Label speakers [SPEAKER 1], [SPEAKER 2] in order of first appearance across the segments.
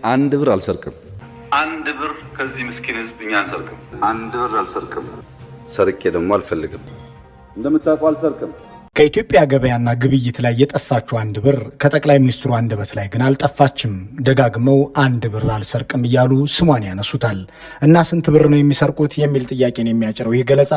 [SPEAKER 1] አንድ ብር አልሰርቅም።
[SPEAKER 2] አንድ ብር ከዚህ ምስኪን ህዝብ እኛ አንሰርቅም።
[SPEAKER 1] አንድ ብር አልሰርቅም። ሰርቄ ደግሞ አልፈልግም።
[SPEAKER 2] እንደምታውቀው አልሰርቅም።
[SPEAKER 3] ከኢትዮጵያ ገበያና ግብይት ላይ የጠፋችው አንድ ብር ከጠቅላይ ሚኒስትሩ አንደበት ላይ ግን አልጠፋችም። ደጋግመው አንድ ብር አልሰርቅም እያሉ ስሟን ያነሱታል። እና ስንት ብር ነው የሚሰርቁት የሚል ጥያቄን የሚያጭረው ይህ ገለጻ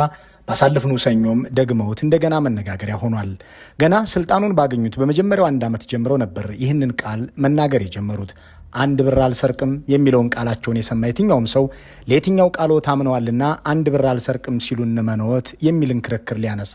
[SPEAKER 3] ባሳለፍነው ሰኞም ደግመውት እንደገና መነጋገሪያ ሆኗል። ገና ስልጣኑን ባገኙት በመጀመሪያው አንድ ዓመት ጀምረው ነበር ይህንን ቃል መናገር የጀመሩት። አንድ ብር አልሰርቅም የሚለውን ቃላቸውን የሰማ የትኛውም ሰው ለየትኛው ቃሎ ታምነዋልና አንድ ብር አልሰርቅም ሲሉ እንመነዎት የሚልን ክርክር ሊያነሳ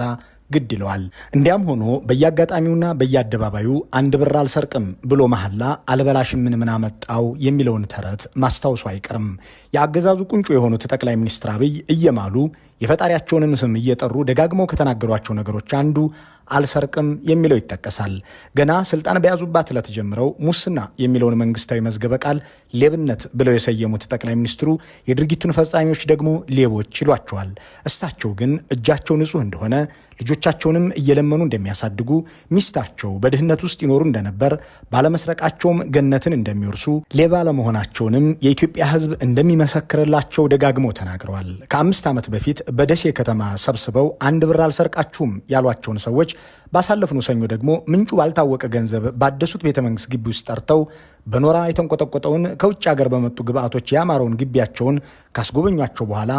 [SPEAKER 3] ግድ ይለዋል። እንዲያም ሆኖ በየአጋጣሚውና በየአደባባዩ አንድ ብር አልሰርቅም ብሎ መሐላ አልበላሽም ምን አመጣው የሚለውን ተረት ማስታወሱ አይቀርም። የአገዛዙ ቁንጮ የሆኑት ጠቅላይ ሚኒስትር አብይ እየማሉ የፈጣሪያቸውንም ስም እየጠሩ ደጋግመው ከተናገሯቸው ነገሮች አንዱ አልሰርቅም የሚለው ይጠቀሳል። ገና ስልጣን በያዙባት ዕለት ጀምረው ሙስና የሚለውን መንግስታዊ መዝገበ ቃል ሌብነት ብለው የሰየሙት ጠቅላይ ሚኒስትሩ የድርጊቱን ፈጻሚዎች ደግሞ ሌቦች ይሏቸዋል። እሳቸው ግን እጃቸው ንጹህ እንደሆነ ልጆቻቸውንም እየለመኑ እንደሚያሳድጉ፣ ሚስታቸው በድህነት ውስጥ ይኖሩ እንደነበር፣ ባለመስረቃቸውም ገነትን እንደሚወርሱ፣ ሌባ ለመሆናቸውንም የኢትዮጵያ ሕዝብ እንደሚመሰክርላቸው ደጋግመው ተናግረዋል። ከ5 ዓመት በፊት በደሴ ከተማ ሰብስበው አንድ ብር አልሰርቃችሁም ያሏቸውን ሰዎች ባሳለፍነው ሰኞ ደግሞ ምንጩ ባልታወቀ ገንዘብ ባደሱት ቤተመንግስት ግቢ ውስጥ ጠርተው በኖራ የተንቆጠቆጠውን ከውጭ ሀገር በመጡ ግብአቶች ያማረውን ግቢያቸውን ካስጎበኟቸው በኋላ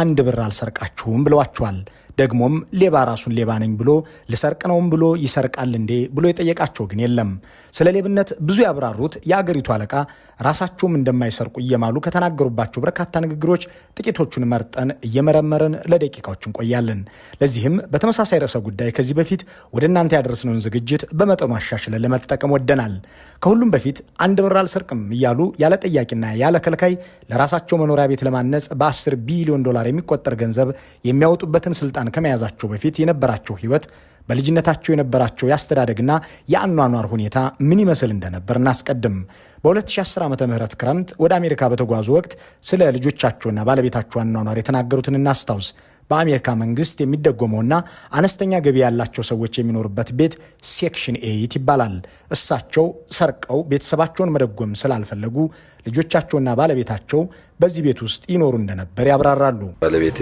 [SPEAKER 3] አንድ ብር አልሰርቃችሁም ብለዋቸዋል። ደግሞም ሌባ ራሱን ሌባ ነኝ ብሎ ልሰርቅ ነውም ብሎ ይሰርቃል እንዴ ብሎ የጠየቃቸው ግን የለም። ስለ ሌብነት ብዙ ያብራሩት የአገሪቱ አለቃ ራሳቸውም እንደማይሰርቁ እየማሉ ከተናገሩባቸው በርካታ ንግግሮች ጥቂቶቹን መርጠን እየመረመርን ለደቂቃዎች እንቆያለን። ለዚህም በተመሳሳይ ርዕሰ ጉዳይ ከዚህ በፊት ወደ እናንተ ያደረስነውን ዝግጅት በመጠኑ አሻሽለን ለመጠቀም ወደናል። ከሁሉም በፊት አንድ ብር አልሰርቅም እያሉ ያለ ጠያቂና ያለ ከልካይ ለራሳቸው መኖሪያ ቤት ለማነጽ በ10 ቢሊዮን ዶላር የሚቆጠር ገንዘብ የሚያወጡበትን ስልጣን ከመያዛቸው በፊት የነበራቸው ህይወት፣ በልጅነታቸው የነበራቸው የአስተዳደግና የአኗኗር ሁኔታ ምን ይመስል እንደነበር እናስቀድም። በ2010 ዓ.ም ክረምት ወደ አሜሪካ በተጓዙ ወቅት ስለ ልጆቻቸውና ባለቤታቸው አኗኗር የተናገሩትን እናስታውስ። በአሜሪካ መንግስት የሚደጎመውና አነስተኛ ገቢ ያላቸው ሰዎች የሚኖሩበት ቤት ሴክሽን 8 ይባላል። እሳቸው ሰርቀው ቤተሰባቸውን መደጎም ስላልፈለጉ ልጆቻቸውና ባለቤታቸው በዚህ ቤት ውስጥ ይኖሩ እንደነበር ያብራራሉ።
[SPEAKER 1] ባለቤቴ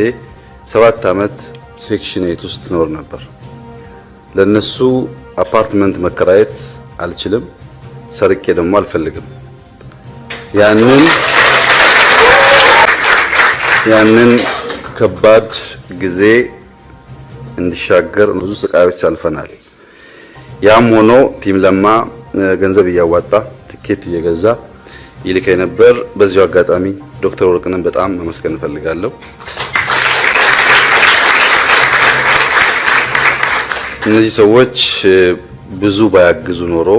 [SPEAKER 1] 7 ዓመት ሴክሽን 8 ውስጥ ትኖር ነበር። ለነሱ አፓርትመንት መከራየት አልችልም፣ ሰርቄ ደግሞ አልፈልግም። ያንን ከባድ ጊዜ እንዲሻገር ብዙ ስቃዮች አልፈናል። ያም ሆኖ ቲም ለማ ገንዘብ እያዋጣ ትኬት እየገዛ ይልከኝ ነበር። በዚሁ አጋጣሚ ዶክተር ወርቅነህን በጣም ማመስገን እፈልጋለሁ። እነዚህ ሰዎች ብዙ ባያግዙ ኖሮ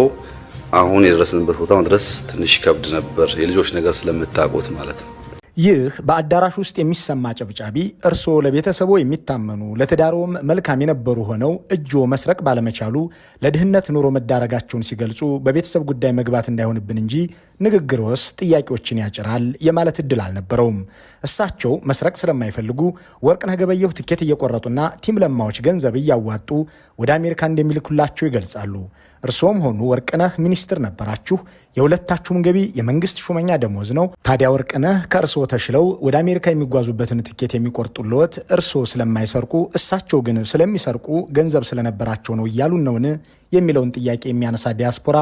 [SPEAKER 1] አሁን የደረስንበት ቦታ መድረስ ትንሽ ከብድ ነበር። የልጆች ነገር ስለምታውቁት ማለት ነው።
[SPEAKER 3] ይህ በአዳራሽ ውስጥ የሚሰማ ጨብጫቢ እርስዎ ለቤተሰቦ የሚታመኑ ለትዳሮም መልካም የነበሩ ሆነው እጆ መስረቅ ባለመቻሉ ለድህነት ኑሮ መዳረጋቸውን ሲገልጹ በቤተሰብ ጉዳይ መግባት እንዳይሆንብን እንጂ ንግግሮስ ጥያቄዎችን ያጭራል የማለት እድል አልነበረውም። እሳቸው መስረቅ ስለማይፈልጉ ወርቅነህ ገበየሁ ትኬት እየቆረጡና ቲም ለማዎች ገንዘብ እያዋጡ ወደ አሜሪካ እንደሚልኩላቸው ይገልጻሉ። እርስዎም ሆኑ ወርቅነህ ሚኒስትር ነበራችሁ። የሁለታችሁም ገቢ የመንግስት ሹመኛ ደሞዝ ነው። ታዲያ ወርቅነህ ከእርስዎ ተሽለው ወደ አሜሪካ የሚጓዙበትን ትኬት የሚቆርጡልዎት እርስዎ ስለማይሰርቁ እሳቸው ግን ስለሚሰርቁ ገንዘብ ስለነበራቸው ነው እያሉን ነውን የሚለውን ጥያቄ የሚያነሳ ዲያስፖራ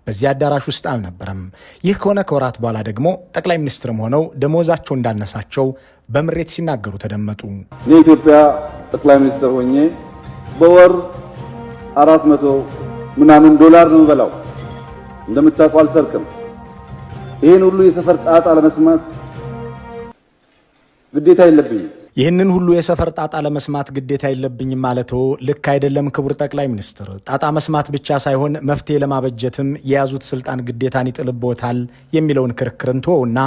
[SPEAKER 3] በዚህ አዳራሽ ውስጥ አልነበረም። ይህ ከሆነ ከወራት በኋላ ደግሞ ጠቅላይ ሚኒስትርም ሆነው ደሞዛቸው እንዳነሳቸው በምሬት ሲናገሩ ተደመጡ።
[SPEAKER 2] የኢትዮጵያ ጠቅላይ ሚኒስትር ሆኜ በወር 400 ምናምን ዶላር ነው በላው። እንደምታውቀው አልሰርቅም። ይሄን ሁሉ የሰፈር ጣጣ ለመስማት ግዴታ የለብኝም።
[SPEAKER 3] ይህንን ሁሉ የሰፈር ጣጣ ለመስማት ግዴታ የለብኝም ማለቶ ልክ አይደለም ክቡር ጠቅላይ ሚኒስትር። ጣጣ መስማት ብቻ ሳይሆን መፍትሄ ለማበጀትም የያዙት ስልጣን ግዴታን ይጥልቦታል የሚለውን ክርክርን ተወውና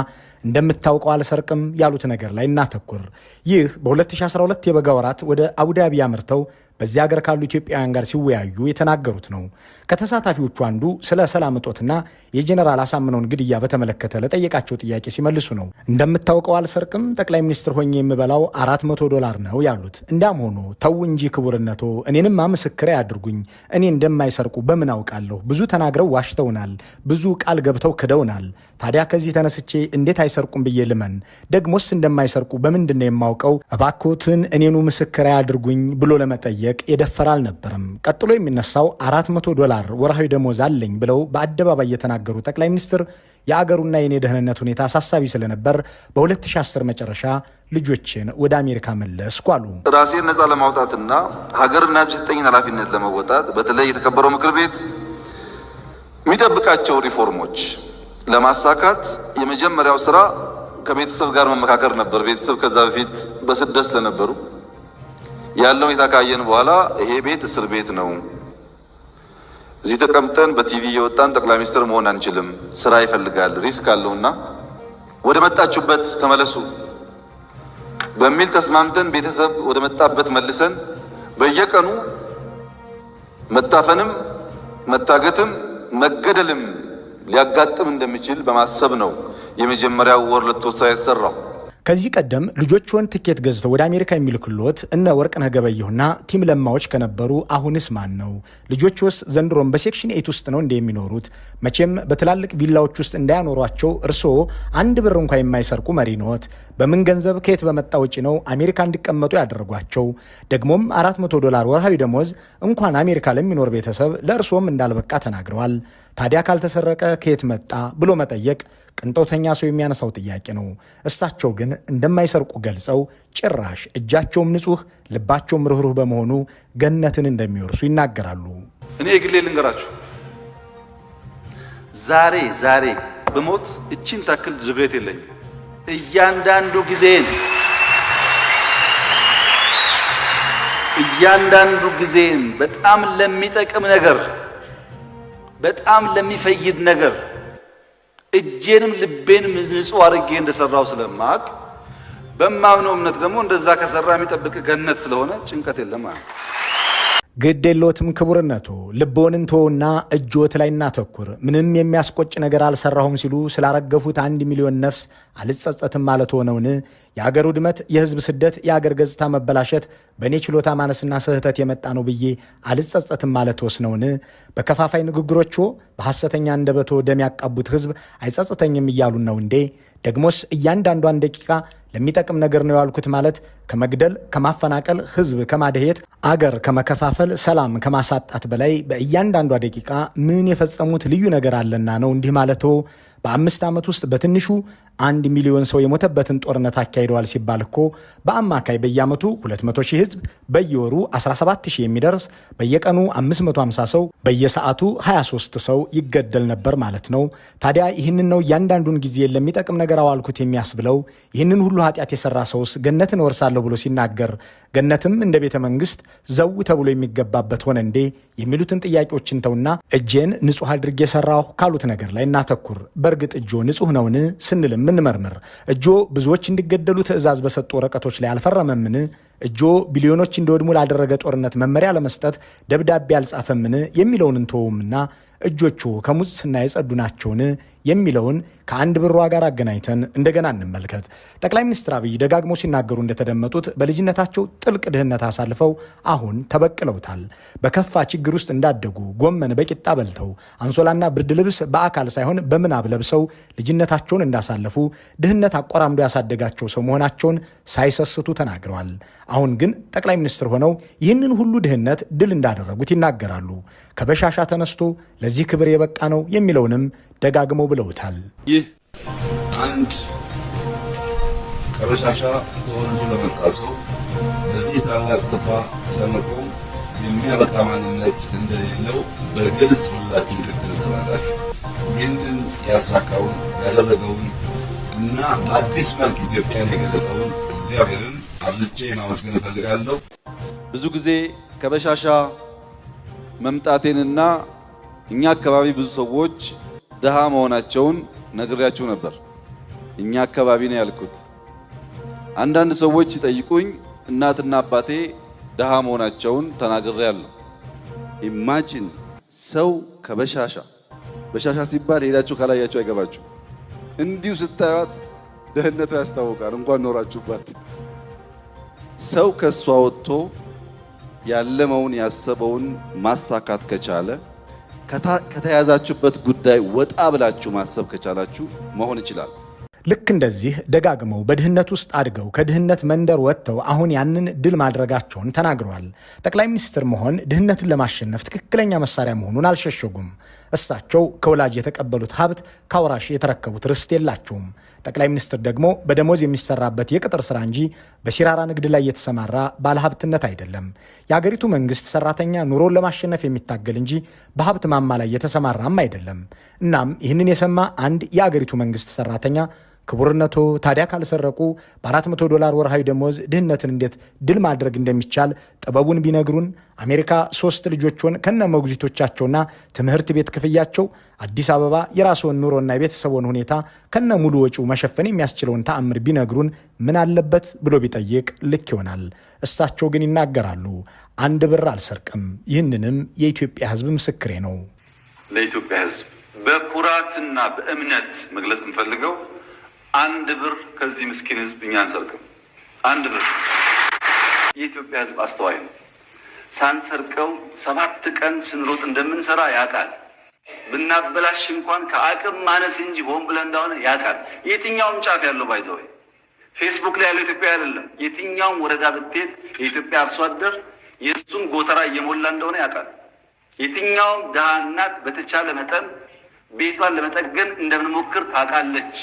[SPEAKER 3] እንደምታውቀው አልሰርቅም ያሉት ነገር ላይ እናተኩር። ይህ በ2012 የበጋ ወራት ወደ አቡዳቢ አምርተው በዚህ ሀገር ካሉ ኢትዮጵያውያን ጋር ሲወያዩ የተናገሩት ነው። ከተሳታፊዎቹ አንዱ ስለ ሰላም እጦትና የጄኔራል አሳምነውን ግድያ በተመለከተ ለጠየቃቸው ጥያቄ ሲመልሱ ነው እንደምታውቀው አልሰርቅም፣ ጠቅላይ ሚኒስትር ሆኜ የምበላው $400 ነው ያሉት። እንዲያም ሆኖ ተው እንጂ ክቡርነቶ፣ እኔንማ ምስክሬ ያድርጉኝ። እኔ እንደማይሰርቁ በምን አውቃለሁ? ብዙ ተናግረው ዋሽተውናል፣ ብዙ ቃል ገብተው ክደውናል። ታዲያ ከዚህ ተነስቼ እንዴት አይሰርቁም ብዬ ልመን? ደግሞስ እንደማይሰርቁ በምንድን ነው የማውቀው? እባክዎትን እኔኑ ምስክሬ ያድርጉኝ ብሎ ለመጠየቅ የደፈረ አልነበረም። ቀጥሎ የሚነሳው $400 ወርሃዊ ደሞዝ አለኝ ብለው በአደባባይ የተናገሩ ጠቅላይ ሚኒስትር የአገሩና የኔ ደህንነት ሁኔታ አሳሳቢ ስለነበር በ2010 መጨረሻ ልጆችን ወደ አሜሪካ መለስኩ አሉ።
[SPEAKER 1] ራሴን ነፃ ለማውጣትና ሀገርና ሕዝብ የሰጠኝን ኃላፊነት ለመወጣት በተለይ የተከበረው ምክር ቤት የሚጠብቃቸው ሪፎርሞች ለማሳካት የመጀመሪያው ስራ ከቤተሰብ ጋር መመካከር ነበር። ቤተሰብ ከዛ በፊት በስደት ስለነበሩ ያለው ሁኔታ ካየን በኋላ ይሄ ቤት እስር ቤት ነው፣ እዚህ ተቀምጠን በቲቪ እየወጣን ጠቅላይ ሚኒስትር መሆን አንችልም፣ ስራ ይፈልጋል፣ ሪስክ አለውና ወደ መጣችሁበት ተመለሱ በሚል ተስማምተን ቤተሰብ ወደ መጣበት መልሰን በየቀኑ መታፈንም መታገትም መገደልም ሊያጋጥም እንደሚችል በማሰብ ነው የመጀመሪያው ወር ለተወሰነ የተሰራው።
[SPEAKER 3] ከዚህ ቀደም ልጆችዎን ትኬት ገዝተው ወደ አሜሪካ የሚልኩልዎት እነ ወርቅነህ ገበየሁና ቲም ለማዎች ከነበሩ አሁንስ ማን ነው? ልጆችዎስ ዘንድሮም በሴክሽን 8 ውስጥ ነው እንደ የሚኖሩት? መቼም በትላልቅ ቪላዎች ውስጥ እንዳያኖሯቸው እርስዎ አንድ ብር እንኳ የማይሰርቁ መሪ ነዎት። በምን ገንዘብ ከየት በመጣ ወጪ ነው አሜሪካ እንዲቀመጡ ያደረጓቸው? ደግሞም $400 ወርሃዊ ደሞዝ እንኳን አሜሪካ ለሚኖር ቤተሰብ ለእርስዎም እንዳልበቃ ተናግረዋል። ታዲያ ካልተሰረቀ ከየት መጣ ብሎ መጠየቅ ቅንጦተኛ ሰው የሚያነሳው ጥያቄ ነው። እሳቸው ግን እንደማይሰርቁ ገልጸው ጭራሽ እጃቸውም ንጹህ ልባቸውም ርኅሩህ በመሆኑ ገነትን እንደሚወርሱ ይናገራሉ።
[SPEAKER 1] እኔ የግሌ ልንገራችሁ፣ ዛሬ በሞት እቺን ታክል ጅግሬት የለኝም። እያንዳንዱ ጊዜን በጣም ለሚጠቅም ነገር፣ በጣም ለሚፈይድ ነገር እጄንም ልቤንም ንጹህ አድርጌ እንደሰራው ስለማቅ በማምነው እምነት ደግሞ እንደዛ ከሰራ የሚጠብቅ ገነት ስለሆነ ጭንቀት የለም ማለት ነው።
[SPEAKER 3] ግድ የለዎትም ክቡርነቱ፣ ልቦንን ተውና እጅዎት ላይ እናተኩር። ምንም የሚያስቆጭ ነገር አልሰራሁም ሲሉ ስላረገፉት 1 ሚሊዮን ነፍስ አልጸጸትም ማለት ሆነውን? የአገር ውድመት፣ የህዝብ ስደት፣ የአገር ገጽታ መበላሸት በእኔ ችሎታ ማነስና ስህተት የመጣ ነው ብዬ አልጸጸትም ማለት ወስነውን? በከፋፋይ ንግግሮቹ በሐሰተኛ አንደበቶ ደም ያቃቡት ህዝብ አይጸጽተኝም እያሉን ነው እንዴ? ደግሞስ እያንዳንዷን ደቂቃ ለሚጠቅም ነገር ነው ያልኩት ማለት ከመግደል፣ ከማፈናቀል፣ ህዝብ ከማደሄት፣ አገር ከመከፋፈል፣ ሰላም ከማሳጣት በላይ በእያንዳንዷ ደቂቃ ምን የፈጸሙት ልዩ ነገር አለና ነው እንዲህ ማለቶ? በ5 ዓመት ውስጥ በትንሹ 1 ሚሊዮን ሰው የሞተበትን ጦርነት አካሂደዋል ሲባል እኮ በአማካይ በየዓመቱ 200,000 ህዝብ፣ በየወሩ 17,000 የሚደርስ፣ በየቀኑ 550 ሰው፣ በየሰዓቱ 23 ሰው ይገደል ነበር ማለት ነው። ታዲያ ይህንን ነው እያንዳንዱን ጊዜ ለሚጠቅም ነገር አዋልኩት የሚያስብለው? ይህንን ሁሉ ኃጢአት የሰራ ሰውስ ገነትን እወርሳለሁ ብሎ ሲናገር ገነትም እንደ ቤተ መንግስት ዘው ተብሎ የሚገባበት ሆነ እንዴ? የሚሉትን ጥያቄዎችን ተውና እጄን ንጹህ አድርጌ የሰራሁ ካሉት ነገር ላይ እናተኩር። በእርግጥ እጆ ንጹህ ነውን ስንልም እንመርምር። እጆ ብዙዎች እንዲገደሉ ትዕዛዝ በሰጡ ወረቀቶች ላይ አልፈረመምን? እጆ ቢሊዮኖች እንዲወድሙ ላደረገ ጦርነት መመሪያ ለመስጠት ደብዳቤ አልጻፈምን? የሚለውን እንተውምና እጆቹ ከሙስና የጸዱ ናቸውን የሚለውን ከአንድ ብር ጋር አገናኝተን እንደገና እንመልከት። ጠቅላይ ሚኒስትር አብይ ደጋግሞ ሲናገሩ እንደተደመጡት በልጅነታቸው ጥልቅ ድህነት አሳልፈው አሁን ተበቅለውታል። በከፋ ችግር ውስጥ እንዳደጉ ጎመን በቂጣ በልተው አንሶላና ብርድ ልብስ በአካል ሳይሆን በምናብ ለብሰው ልጅነታቸውን እንዳሳለፉ ድህነት አቆራምዶ ያሳደጋቸው ሰው መሆናቸውን ሳይሰስቱ ተናግረዋል። አሁን ግን ጠቅላይ ሚኒስትር ሆነው ይህንን ሁሉ ድህነት ድል እንዳደረጉት ይናገራሉ። ከበሻሻ ተነስቶ ለዚህ ክብር የበቃ ነው የሚለውንም ደጋግመው ብለውታል።
[SPEAKER 2] ይህ አንድ ከበሻሻ ተወልዶ ለመጣ ሰው በዚህ ታላቅ ስፍራ ለመቆም የሚያበቃ ማንነት እንደሌለው በግልጽ ሁላችን ትክክል። ይህንን ያሳካውን ያደረገውን እና አዲስ መልክ ኢትዮጵያን የገለጠውን እግዚአብሔርን አብዝቼ ማመስገን እፈልጋለሁ።
[SPEAKER 1] ብዙ ጊዜ ከበሻሻ መምጣቴንና እኛ አካባቢ ብዙ ሰዎች ደሃ መሆናቸውን ነግሬያችሁ ነበር። እኛ አካባቢ ነው ያልኩት። አንዳንድ ሰዎች ሲጠይቁኝ እናትና አባቴ ደሃ መሆናቸውን ተናግሬያለሁ። ኢማጂን ሰው ከበሻሻ ሲባል ሄዳችሁ ካላያችሁ አይገባችሁ። እንዲሁ ስታዩት ደህንነቱ ያስታውቃል። እንኳን ኖራችሁባት። ሰው ከሷ ወጥቶ ያለመውን ያሰበውን ማሳካት ከቻለ ከተያዛችሁበት ጉዳይ ወጣ ብላችሁ ማሰብ ከቻላችሁ መሆን ይችላል።
[SPEAKER 3] ልክ እንደዚህ ደጋግመው በድህነት ውስጥ አድገው ከድህነት መንደር ወጥተው አሁን ያንን ድል ማድረጋቸውን ተናግረዋል። ጠቅላይ ሚኒስትር መሆን ድህነትን ለማሸነፍ ትክክለኛ መሳሪያ መሆኑን አልሸሸጉም። እሳቸው ከወላጅ የተቀበሉት ሀብት ከአውራሽ የተረከቡት ርስት የላቸውም። ጠቅላይ ሚኒስትር ደግሞ በደሞዝ የሚሰራበት የቅጥር ስራ እንጂ በሲራራ ንግድ ላይ የተሰማራ ባለሀብትነት አይደለም። የአገሪቱ መንግስት ሰራተኛ ኑሮን ለማሸነፍ የሚታገል እንጂ በሀብት ማማ ላይ የተሰማራም አይደለም። እናም ይህንን የሰማ አንድ የአገሪቱ መንግስት ሰራተኛ ክቡርነቶ ታዲያ ካልሰረቁ በ$400 ወርሃዊ ደሞዝ ድህነትን እንዴት ድል ማድረግ እንደሚቻል ጥበቡን ቢነግሩን፣ አሜሪካ 3 ልጆችን ከነ ሞግዚቶቻቸውና ትምህርት ቤት ክፍያቸው፣ አዲስ አበባ የራስዎን ኑሮና የቤተሰቦን ሁኔታ ከነ ሙሉ ወጪው መሸፈን የሚያስችለውን ተአምር ቢነግሩን ምን አለበት ብሎ ቢጠይቅ ልክ ይሆናል። እሳቸው ግን ይናገራሉ፣ 1 ብር አልሰርቅም። ይህንንም የኢትዮጵያ ሕዝብ ምስክሬ ነው።
[SPEAKER 1] ለኢትዮጵያ ሕዝብ በኩራትና በእምነት መግለጽ እንፈልገው 1 ብር ከዚህ ምስኪን ህዝብ እኛ አንሰርቅም። 1 ብር። የኢትዮጵያ ህዝብ አስተዋይ ነው። ሳንሰርቀው 7 ቀን ስንሮጥ እንደምንሰራ ያውቃል። ብናበላሽ እንኳን ከአቅም ማነስ እንጂ ሆን ብለን እንደሆነ ያውቃል። የትኛውም ጫፍ ያለው ባይዘው ፌስቡክ ላይ ያለው ኢትዮጵያ አይደለም። የትኛውም ወረዳ ብትሄድ የኢትዮጵያ አርሶ አደር የእሱን ጎተራ እየሞላ እንደሆነ ያውቃል። የትኛውም ድሃ እናት በተቻለ መጠን ቤቷን ለመጠገን እንደምንሞክር ታውቃለች።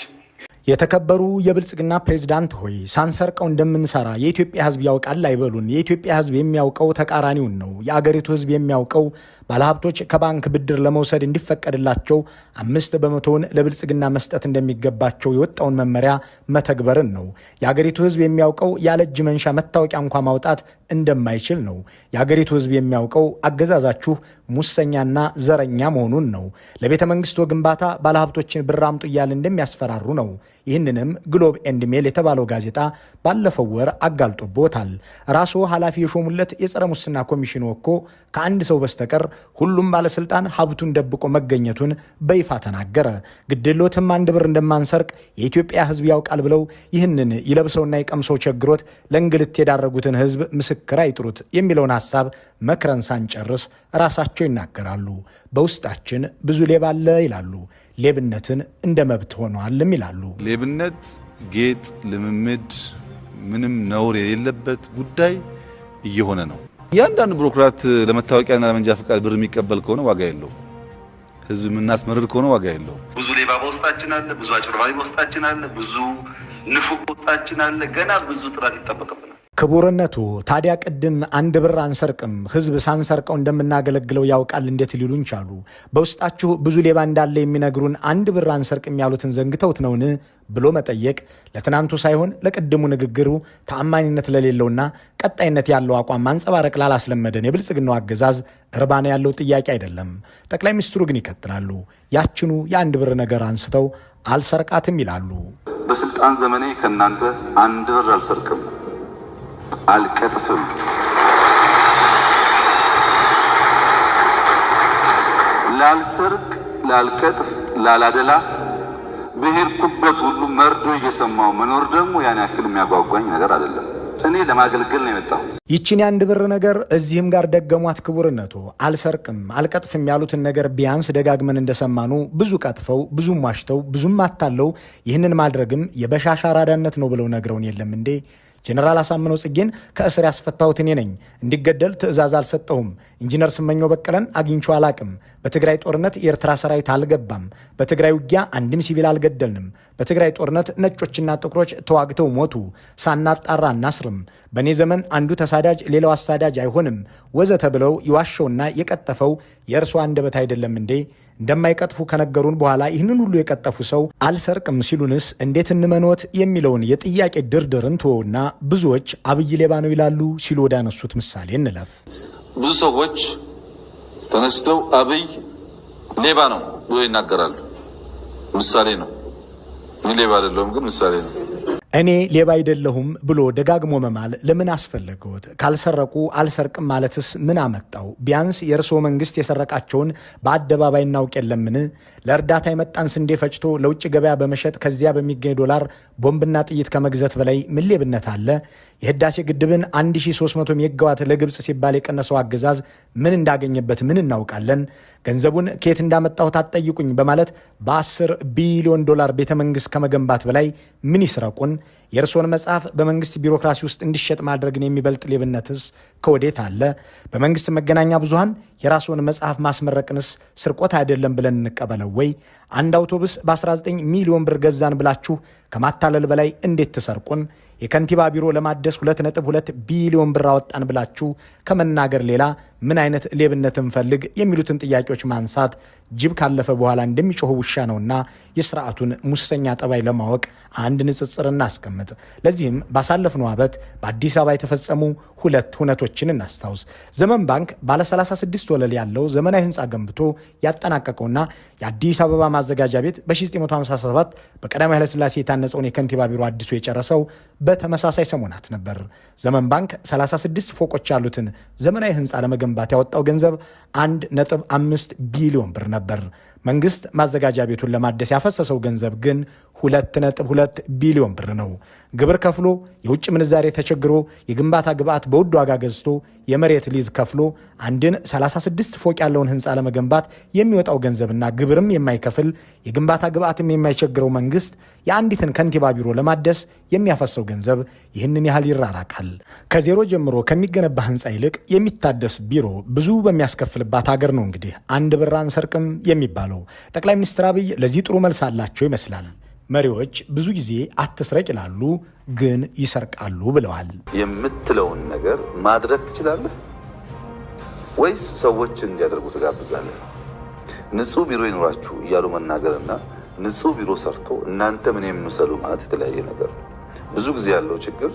[SPEAKER 3] የተከበሩ የብልጽግና ፕሬዝዳንት ሆይ ሳንሰርቀው እንደምንሰራ የኢትዮጵያ ህዝብ ያውቃል አይበሉን። የኢትዮጵያ ህዝብ የሚያውቀው ተቃራኒውን ነው። የአገሪቱ ህዝብ የሚያውቀው ባለሀብቶች ከባንክ ብድር ለመውሰድ እንዲፈቀድላቸው 5% ለብልጽግና መስጠት እንደሚገባቸው የወጣውን መመሪያ መተግበርን ነው። የአገሪቱ ህዝብ የሚያውቀው ያለ እጅ መንሻ መታወቂያ እንኳ ማውጣት እንደማይችል ነው። የአገሪቱ ህዝብ የሚያውቀው አገዛዛችሁ ሙሰኛና ዘረኛ መሆኑን ነው። ለቤተ መንግስቱ ግንባታ ባለሀብቶችን ብር አምጡ እያለ እንደሚያስፈራሩ ነው። ይህንንም ግሎብ ኤንድ ሜል የተባለው ጋዜጣ ባለፈው ወር አጋልጦበታል። ራስዎ ኃላፊ የሾሙለት የጸረ ሙስና ኮሚሽን እኮ ከአንድ ሰው በስተቀር ሁሉም ባለስልጣን ሀብቱን ደብቆ መገኘቱን በይፋ ተናገረ። ግድሎትም 1 ብር እንደማንሰርቅ የኢትዮጵያ ህዝብ ያውቃል ብለው ይህንን ይለብሰውና ይቀምሰው ቸግሮት ለእንግልት የዳረጉትን ህዝብ ምስክር አይጥሩት የሚለውን ሐሳብ መክረን ሳንጨርስ ራሳቸው ይናገራሉ። በውስጣችን ብዙ ሌባ አለ ይላሉ። ሌብነትን እንደ መብት ሆኗልም ይላሉ።
[SPEAKER 1] ሌብነት ጌጥ፣ ልምምድ፣ ምንም ነውር የሌለበት ጉዳይ እየሆነ ነው። እያንዳንዱ ቢሮክራት ለመታወቂያና ለመንጃ ፈቃድ ብር የሚቀበል ከሆነ ዋጋ የለው። ህዝብ የምናስመርር ከሆነ ዋጋ የለው። ብዙ ሌባ በውስጣችን አለ፣ ብዙ አጭበርባሪ በውስጣችን አለ፣ ብዙ ንፉግ በውስጣችን አለ። ገና ብዙ ጥራት ይጠበቅብናል።
[SPEAKER 3] ክቡርነቱ ታዲያ ቅድም 1 ብር አንሰርቅም ህዝብ ሳንሰርቀው እንደምናገለግለው ያውቃል እንዴት ሊሉን ቻሉ? በውስጣችሁ ብዙ ሌባ እንዳለ የሚነግሩን 1 ብር አንሰርቅም ያሉትን ዘንግተውት ነውን ብሎ መጠየቅ ለትናንቱ ሳይሆን ለቅድሙ ንግግሩ ተአማኒነት ለሌለውና ቀጣይነት ያለው አቋም ማንጸባረቅ ላላስለመደን የብልጽግናው አገዛዝ እርባና ያለው ጥያቄ አይደለም። ጠቅላይ ሚኒስትሩ ግን ይቀጥላሉ። ያችኑ የ1 ብር ነገር አንስተው አልሰርቃትም ይላሉ።
[SPEAKER 1] በስልጣን ዘመኔ ከእናንተ 1 ብር አልሰርቅም፣ አልቀጥፍም። ላልሰርቅ፣ ላልቀጥፍ፣ ላላደላ በሄድኩበት ሁሉ መርዶ እየሰማው መኖር ደግሞ ያን ያክል የሚያጓጓኝ ነገር አይደለም። እኔ ለማገልገል ነው የመጣሁት።
[SPEAKER 3] ይችን የ1 ብር ነገር እዚህም ጋር ደገሟት። ክቡርነቱ አልሰርቅም አልቀጥፍም ያሉትን ነገር ቢያንስ ደጋግመን እንደሰማኑ ብዙ ቀጥፈው ብዙም ዋሽተው ብዙም አታለው ይህንን ማድረግም የበሻሻ አራዳነት ነው ብለው ነግረውን የለም እንዴ? ጀነራል አሳምነው ጽጌን ከእስር ያስፈታሁት እኔ ነኝ። እንዲገደል ትዕዛዝ አልሰጠሁም። ኢንጂነር ስመኘው በቀለን አግኝቼው አላቅም። በትግራይ ጦርነት የኤርትራ ሰራዊት አልገባም። በትግራይ ውጊያ አንድም ሲቪል አልገደልንም። በትግራይ ጦርነት ነጮችና ጥቁሮች ተዋግተው ሞቱ። ሳናጣራ አናስርም። በእኔ ዘመን አንዱ ተሳዳጅ ሌላው አሳዳጅ አይሆንም ወዘተ ብለው የዋሸውና የቀጠፈው የእርሱ አንደበት አይደለም እንዴ? እንደማይቀጥፉ ከነገሩን በኋላ ይህንን ሁሉ የቀጠፉ ሰው አልሰርቅም ሲሉንስ እንዴት እንመኖት የሚለውን የጥያቄ ድርድርን ተወውና ብዙዎች አብይ ሌባ ነው ይላሉ ሲሉ ወደ አነሱት ምሳሌ እንለፍ።
[SPEAKER 1] ብዙ ሰዎች ተነስተው አብይ ሌባ ነው ብሎ ይናገራሉ። ምሳሌ ነው። እኔ ሌባ አይደለሁም፣ ግን ምሳሌ ነው።
[SPEAKER 3] እኔ ሌባ አይደለሁም ብሎ ደጋግሞ መማል ለምን አስፈለገዎት? ካልሰረቁ አልሰርቅም ማለትስ ምን አመጣው? ቢያንስ የእርስዎ መንግስት የሰረቃቸውን በአደባባይ እናውቅ የለምን? ለእርዳታ የመጣን ስንዴ ፈጭቶ ለውጭ ገበያ በመሸጥ ከዚያ በሚገኝ ዶላር ቦምብና ጥይት ከመግዛት በላይ ምን ሌብነት አለ? የህዳሴ ግድብን 1300 ሜጋዋት ለግብፅ ሲባል የቀነሰው አገዛዝ ምን እንዳገኘበት ምን እናውቃለን? ገንዘቡን ከየት እንዳመጣሁት አትጠይቁኝ በማለት በ10 ቢሊዮን ዶላር ቤተ መንግስት ከመገንባት በላይ ምን ይስረቁን? የእርስዎን መጽሐፍ በመንግስት ቢሮክራሲ ውስጥ እንዲሸጥ ማድረግን የሚበልጥ ሌብነትስ ከወዴት አለ? በመንግስት መገናኛ ብዙሃን የራስዎን መጽሐፍ ማስመረቅንስ ስርቆት አይደለም ብለን እንቀበለው ወይ? አንድ አውቶቡስ በ19 ሚሊዮን ብር ገዛን ብላችሁ ከማታለል በላይ እንዴት ትሰርቁን? የከንቲባ ቢሮ ለማደስ 2.2 ቢሊዮን ብር አወጣን ብላችሁ ከመናገር ሌላ ምን አይነት ሌብነት እንፈልግ? የሚሉትን ጥያቄዎች ማንሳት ጅብ ካለፈ በኋላ እንደሚጮህ ውሻ ነውና የስርዓቱን ሙሰኛ ጠባይ ለማወቅ አንድ ንጽጽር እናስቀምጥ። ለዚህም ባሳለፍነው ዓመት በአዲስ አበባ የተፈጸሙ 2 ሁነቶችን እናስታውስ። ዘመን ባንክ ባለ 36 ወለል ያለው ዘመናዊ ህንፃ ገንብቶ ያጠናቀቀውና የአዲስ አበባ ማዘጋጃ ቤት በ1957 በቀዳማዊ ኃይለሥላሴ የታነጸውን የከንቲባ ቢሮ አድሶ የጨረሰው በተመሳሳይ ሰሞናት ነበር። ዘመን ባንክ 36 ፎቆች ያሉትን ዘመናዊ ህንፃ ለመገንባት ያወጣው ገንዘብ 1.5 ቢሊዮን ብር ነበር። መንግስት ማዘጋጃ ቤቱን ለማደስ ያፈሰሰው ገንዘብ ግን 2.2 ቢሊዮን ብር ነው። ግብር ከፍሎ የውጭ ምንዛሬ ተቸግሮ የግንባታ ግብዓት በውድ ዋጋ ገዝቶ የመሬት ሊዝ ከፍሎ አንድን 36 ፎቅ ያለውን ህንፃ ለመገንባት የሚወጣው ገንዘብና ግብርም የማይከፍል የግንባታ ግብዓትም የማይቸግረው መንግስት የአንዲትን ከንቲባ ቢሮ ለማደስ የሚያፈሰው ገንዘብ ይህንን ያህል ይራራቃል። ከዜሮ ጀምሮ ከሚገነባ ህንፃ ይልቅ የሚታደስ ቢሮ ብዙ በሚያስከፍልባት ሀገር ነው እንግዲህ አንድ ብር አንሰርቅም የሚባለው። ጠቅላይ ሚኒስትር አብይ ለዚህ ጥሩ መልስ አላቸው ይመስላል። መሪዎች ብዙ ጊዜ አትስረቅ ይላሉ፣ ግን ይሰርቃሉ ብለዋል።
[SPEAKER 1] የምትለውን ነገር ማድረግ ትችላለህ ወይስ ሰዎችን እንዲያደርጉ ትጋብዛለህ? ንጹህ ቢሮ ይኖራችሁ እያሉ መናገርና ንጹህ ቢሮ ሰርቶ እናንተ ምን የምሰሉ ማለት የተለያየ ነገር። ብዙ ጊዜ ያለው ችግር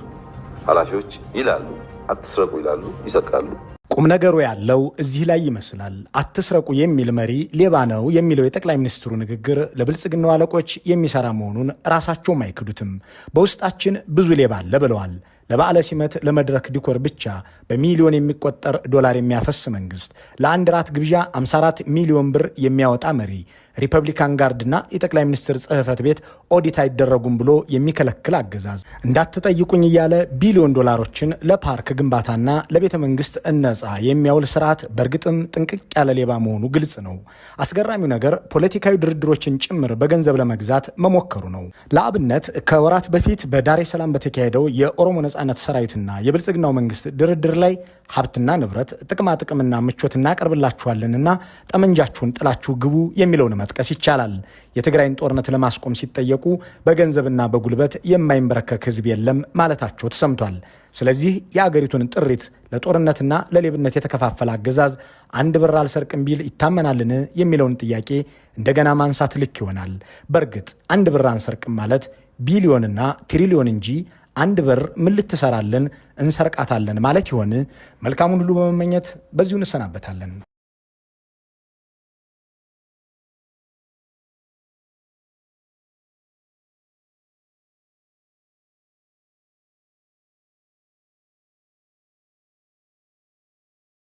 [SPEAKER 1] ኃላፊዎች ይላሉ አትስረቁ ይላሉ፣ ይሰርቃሉ።
[SPEAKER 3] ቁም ነገሩ ያለው እዚህ ላይ ይመስላል። አትስረቁ የሚል መሪ ሌባ ነው የሚለው የጠቅላይ ሚኒስትሩ ንግግር ለብልጽግናው አለቆች የሚሰራ መሆኑን ራሳቸውም አይክዱትም። በውስጣችን ብዙ ሌባ አለ ብለዋል። ለበዓለ ሲመት ለመድረክ ዲኮር ብቻ በሚሊዮን የሚቆጠር ዶላር የሚያፈስ መንግስት፣ ለአንድ ራት ግብዣ 54 ሚሊዮን ብር የሚያወጣ መሪ፣ ሪፐብሊካን ጋርድና የጠቅላይ ሚኒስትር ጽሕፈት ቤት ኦዲት አይደረጉም ብሎ የሚከለክል አገዛዝ፣ እንዳትጠይቁኝ እያለ ቢሊዮን ዶላሮችን ለፓርክ ግንባታና ለቤተ መንግስት እነጻ የሚያውል ስርዓት በእርግጥም ጥንቅቅ ያለ ሌባ መሆኑ ግልጽ ነው። አስገራሚው ነገር ፖለቲካዊ ድርድሮችን ጭምር በገንዘብ ለመግዛት መሞከሩ ነው። ለአብነት ከወራት በፊት በዳሬ ሰላም በተካሄደው የኦሮሞ ነጻነት ሰራዊትና የብልጽግናው መንግስት ድርድር ላይ ሀብትና ንብረት፣ ጥቅማ ጥቅምና ምቾት እናቀርብላችኋለንና ጠመንጃችሁን ጥላችሁ ግቡ የሚለውን መጥቀስ ይቻላል። የትግራይን ጦርነት ለማስቆም ሲጠየቁ በገንዘብና በጉልበት የማይንበረከክ ህዝብ የለም ማለታቸው ተሰምቷል። ስለዚህ የአገሪቱን ጥሪት ለጦርነትና ለሌብነት የተከፋፈለ አገዛዝ አንድ ብር አልሰርቅም ቢል ይታመናልን የሚለውን ጥያቄ እንደገና ማንሳት ልክ ይሆናል። በእርግጥ አንድ ብር አንሰርቅም ማለት ቢሊዮንና ትሪሊዮን እንጂ አንድ ብር ምን ልትሰራልን እንሰርቃታለን ማለት ይሆን? መልካሙን ሁሉ በመመኘት በዚሁ እንሰናበታለን።